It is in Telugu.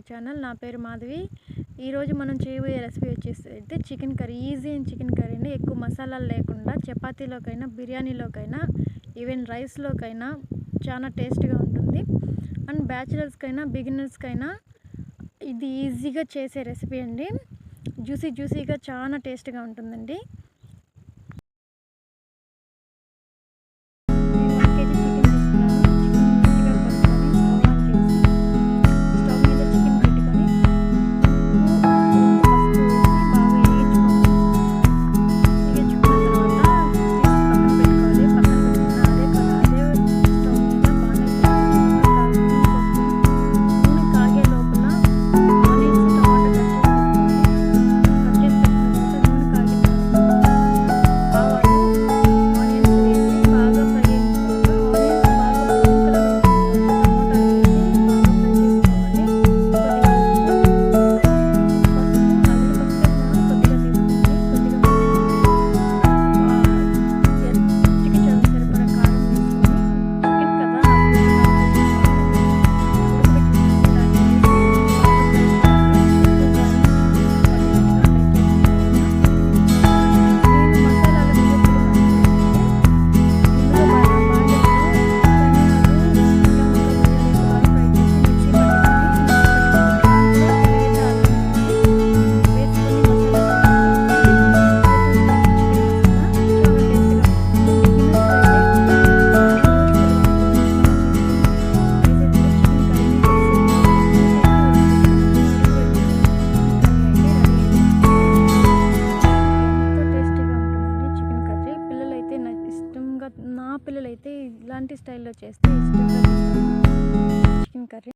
ఛానల్. నా పేరు మాధవి. ఈరోజు మనం చేయబోయే రెసిపీ వచ్చేసి అయితే chicken curry. Easy and chicken curry అండి. ఎక్కువ మసాలాలు లేకుండా చపాతీలోకైనా, బిర్యానీలోకైనా, ఈవెన్ రైస్లోకైనా చాలా టేస్ట్గా ఉంటుంది. అండ్ బ్యాచిలర్స్కైనా, బిగినర్స్కైనా ఇది ఈజీగా చేసే రెసిపీ అండి. జ్యూసీగా చాలా టేస్ట్గా ఉంటుందండి. నా పిల్లలైతే ఇలాంటి స్టైల్లో చేస్తే ఇష్టంగా తింటారు చికెన్ కర్రీ.